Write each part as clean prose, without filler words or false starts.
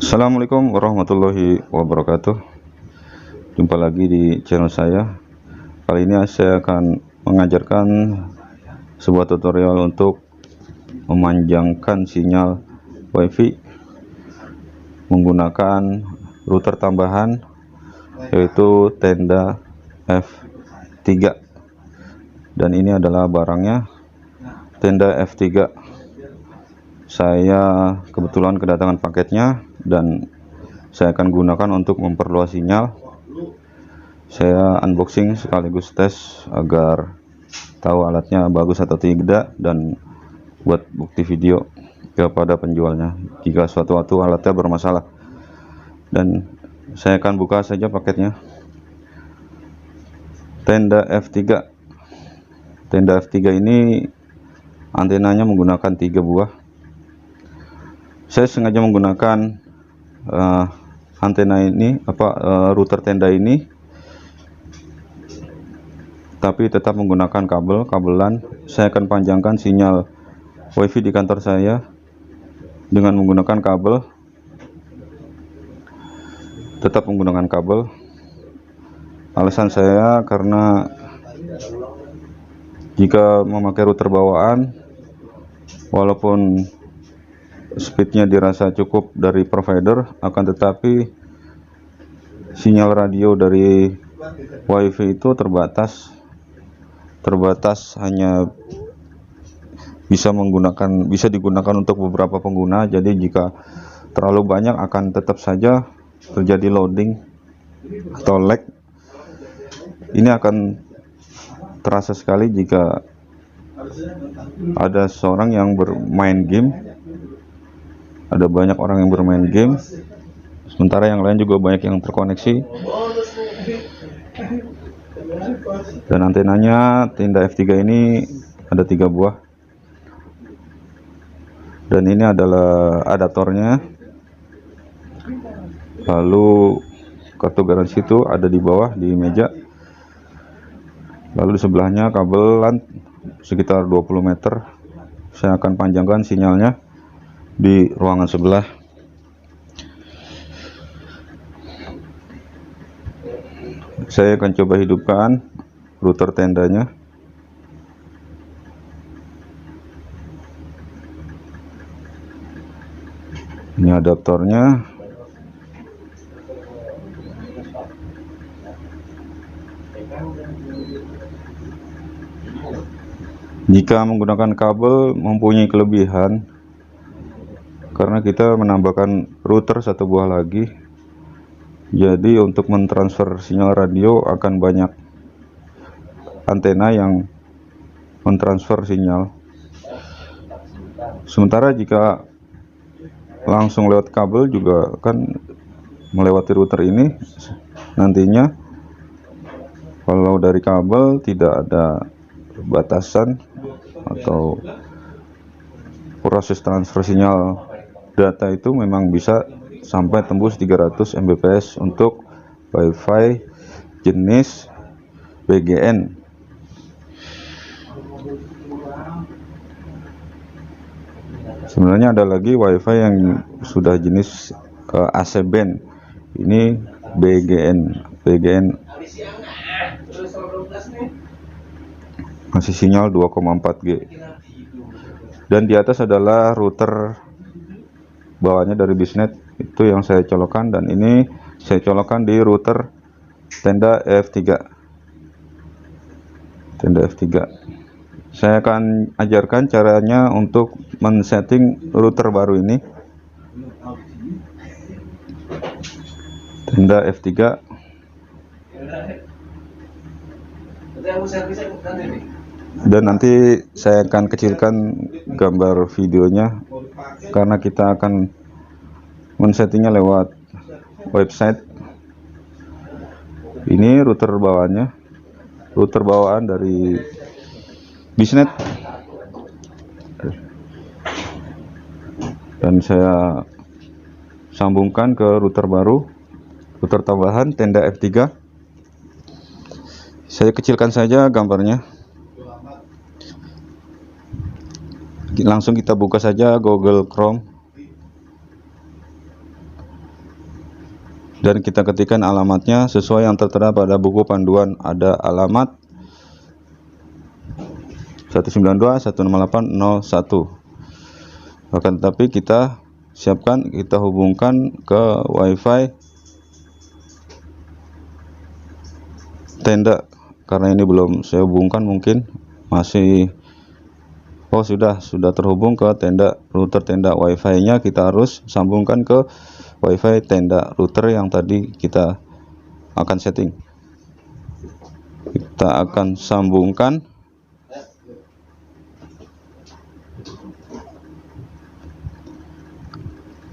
Assalamualaikum warahmatullahi wabarakatuh. Jumpa lagi di channel saya. Kali ini saya akan mengajarkan sebuah tutorial untuk memanjangkan sinyal WiFi menggunakan router tambahan, yaitu tenda F3. Dan ini adalah barangnya, tenda F3. Saya kebetulan kedatangan paketnya dan saya akan gunakan untuk memperluas sinyal. Saya unboxing sekaligus tes agar tahu alatnya bagus atau tidak, dan buat bukti video kepada penjualnya jika suatu waktu alatnya bermasalah. Dan saya akan buka saja paketnya. Tenda F3. Tenda F3 ini antenanya menggunakan 3 buah. Saya sengaja menggunakan antena ini, router tenda ini, tapi tetap menggunakan kabelan. Saya akan panjangkan sinyal WiFi di kantor saya dengan menggunakan kabel, tetap menggunakan kabel. Alasan saya karena jika memakai router bawaan, walaupun speednya dirasa cukup dari provider, akan tetapi sinyal radio dari WiFi itu terbatas, hanya bisa digunakan untuk beberapa pengguna. Jadi jika terlalu banyak akan tetap saja terjadi loading atau lag. Ini akan terasa sekali jika ada seorang yang bermain game. Ada banyak orang yang bermain game, sementara yang lain juga banyak yang terkoneksi. Dan antenanya tenda F3 ini ada 3 buah. Dan ini adalah adaptornya. Lalu kartu garansi itu ada di bawah di meja. Lalu di sebelahnya kabelan sekitar 20 meter. Saya akan panjangkan sinyalnya di ruangan sebelah. Saya akan coba hidupkan router tendanya. Ini adaptornya. Jika menggunakan kabel mempunyai kelebihan, karena kita menambahkan router 1 buah lagi. Jadi untuk mentransfer sinyal radio akan banyak antena yang mentransfer sinyal. Sementara jika langsung lewat kabel juga akan melewati router ini. Nantinya kalau dari kabel tidak ada batasan atau proses transfer sinyal data itu memang bisa sampai tembus 300 Mbps untuk WiFi jenis BGN. Sebenarnya ada lagi WiFi yang sudah jenis AC band. Ini BGN masih sinyal 2,4G. Dan di atas adalah router bawahnya dari Bisnet, itu yang saya colokkan, dan ini saya colokkan di router tenda F3. Saya akan ajarkan caranya untuk men-setting router baru ini, tenda F3. Dan nanti saya akan kecilkan gambar videonya karena kita akan men-settingnya lewat website. Ini router bawaan dari Bisnet, dan saya sambungkan ke router baru, router tambahan tenda F3. Saya kecilkan saja gambarnya. Langsung kita buka saja Google Chrome. dan kita ketikkan alamatnya sesuai yang tertera pada buku panduan. Ada alamat 192.168.01. Akan tetapi kita siapkan, kita hubungkan ke WiFi tenda, karena ini belum saya hubungkan, mungkin masih sudah terhubung ke tenda, router tenda. WiFi nya kita harus sambungkan ke WiFi tenda router yang tadi kita akan setting. Kita akan sambungkan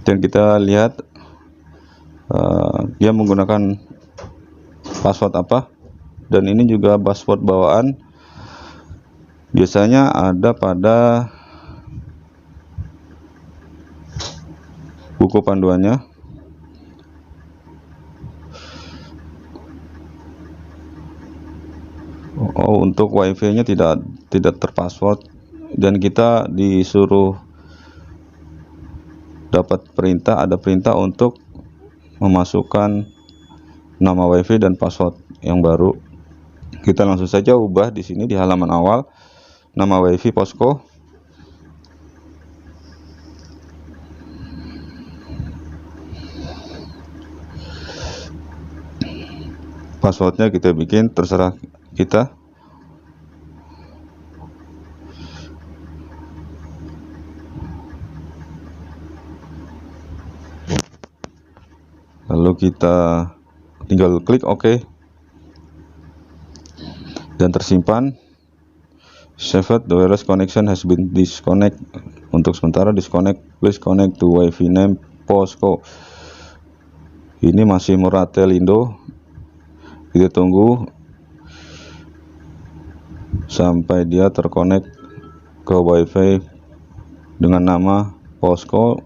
dan kita lihat dia menggunakan password apa, dan ini juga password bawaan, biasanya ada pada buku panduannya. Untuk WiFi nya tidak terpassword, dan kita disuruh dapat perintah, ada perintah untuk memasukkan nama WiFi dan password yang baru. Kita langsung saja ubah di sini di halaman awal, nama WiFi Posko. Passwordnya kita bikin terserah kita. Lalu kita tinggal klik OK dan tersimpan. Saved, the wireless connection has been disconnect. Untuk sementara disconnect, please connect to WiFi name Posko. Ini masih Moratelindo. Kita tunggu sampai dia terkonek ke WiFi dengan nama Posko.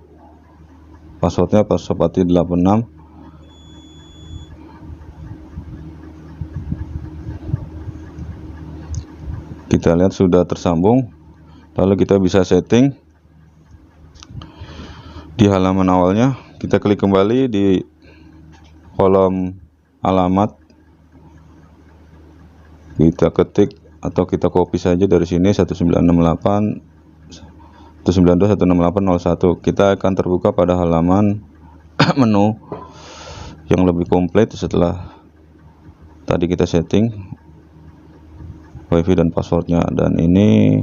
Passwordnya Pasopati 86. Kita lihat sudah tersambung. Lalu kita bisa setting di halaman awalnya. Kita klik kembali di kolom alamat, kita ketik atau kita copy saja dari sini 192.168.01. Kita akan terbuka pada halaman menu yang lebih komplit setelah tadi kita setting WiFi dan passwordnya. Dan ini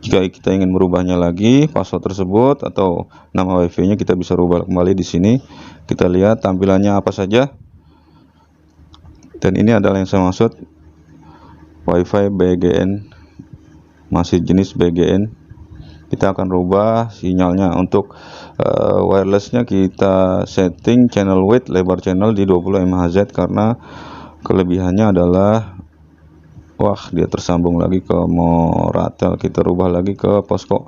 jika kita ingin merubahnya lagi, password tersebut atau nama WiFi nya, kita bisa rubah kembali di sini. Kita lihat tampilannya apa saja. Dan ini adalah yang saya maksud, WiFi BGN, masih jenis BGN. Kita akan rubah sinyalnya. Untuk wirelessnya kita setting channel width, lebar channel di 20 MHz, karena kelebihannya adalah dia tersambung lagi ke Moratel. Kita rubah lagi ke Posko.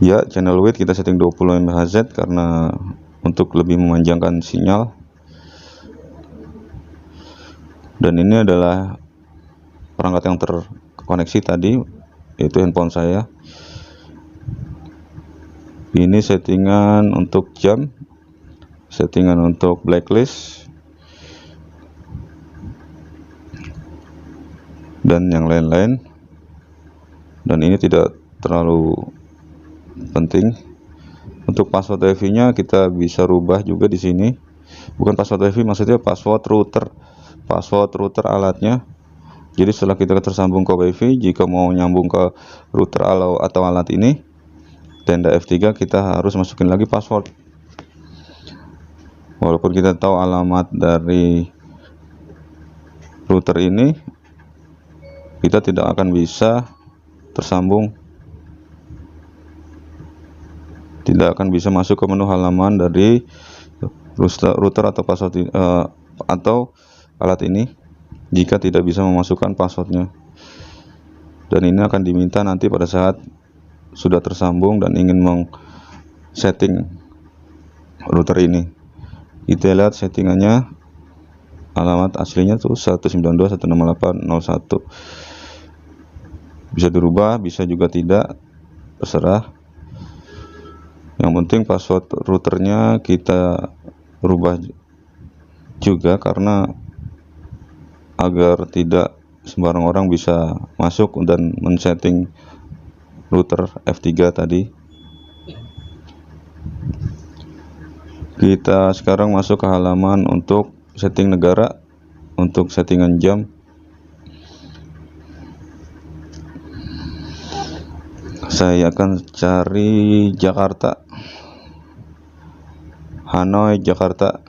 Ya, channel width kita setting 20 MHz karena untuk lebih memanjangkan sinyal. Dan ini adalah perangkat yang terkoneksi tadi, yaitu handphone saya. Ini settingan untuk jam, settingan untuk blacklist, dan yang lain-lain. Dan ini tidak terlalu penting. Untuk password WiFi nya kita bisa rubah juga di sini. Bukan password WiFi, maksudnya password router alatnya. Jadi setelah kita tersambung ke WiFi, jika mau nyambung ke router atau alat ini tenda F3, kita harus masukin lagi password. Walaupun kita tahu alamat dari router ini, kita tidak akan bisa tersambung, tidak akan bisa masuk ke menu halaman dari router atau password atau alat ini jika tidak bisa memasukkan passwordnya. Dan ini akan diminta nanti pada saat sudah tersambung dan ingin setting router ini. Kita lihat settingannya, alamat aslinya tuh 192.168.01. Bisa dirubah, bisa juga tidak, terserah. Yang penting password routernya kita rubah juga, karena agar tidak sembarang orang bisa masuk dan men-setting router F3 tadi. Kita sekarang masuk ke halaman untuk setting negara, untuk settingan jam. Saya akan cari Jakarta, Hanoi, Jakarta.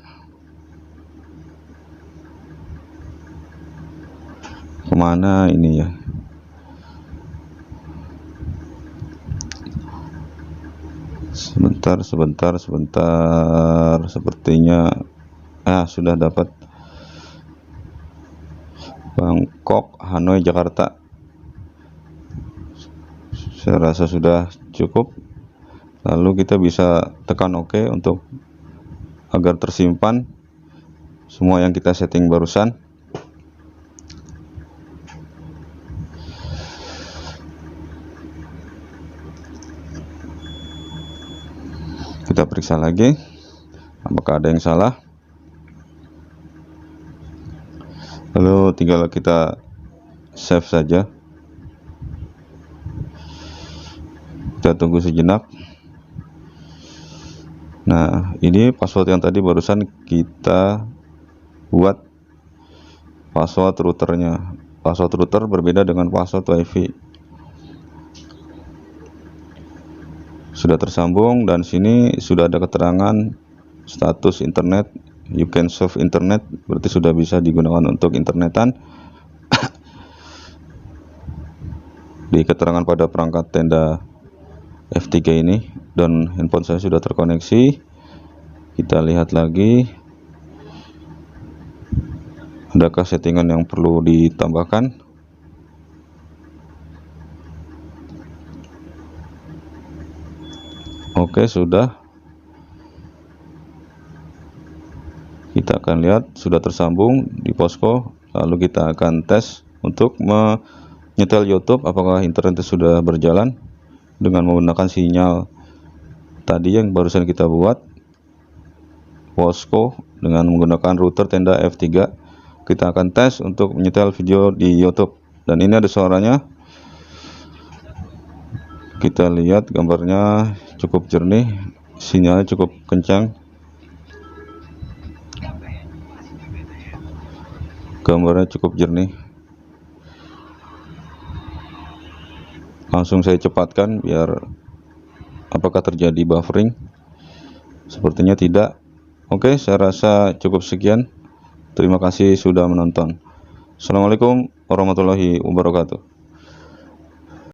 Kemana ini ya? Sebentar. Sepertinya sudah dapat. Bangkok, Hanoi, Jakarta. Saya rasa sudah cukup. Lalu kita bisa tekan OK untuk agar tersimpan semua yang kita setting barusan. Kita periksa lagi apakah ada yang salah. Lalu tinggal kita save saja. Kita tunggu sejenak. Nah, ini password yang tadi barusan kita buat, password routernya. Password router berbeda dengan password WiFi. Sudah tersambung, dan sini sudah ada keterangan status internet, you can surf internet, berarti sudah bisa digunakan untuk internetan. Di keterangan pada perangkat tenda F3 ini, dan handphone saya sudah terkoneksi. Kita lihat lagi, adakah settingan yang perlu ditambahkan. Oke, sudah. Kita akan lihat sudah tersambung di posko. Lalu kita akan tes untuk menyetel YouTube apakah internet sudah berjalan dengan menggunakan sinyal tadi yang barusan kita buat, posko dengan menggunakan router tenda F3. Kita akan tes untuk menyetel video di YouTube, dan ini ada suaranya. Kita lihat gambarnya cukup jernih, sinyalnya cukup kencang, gambarnya cukup jernih. Langsung saya cepatkan biar apakah terjadi buffering. Sepertinya tidak. Oke, saya rasa cukup sekian. Terima kasih sudah menonton. Assalamualaikum warahmatullahi wabarakatuh.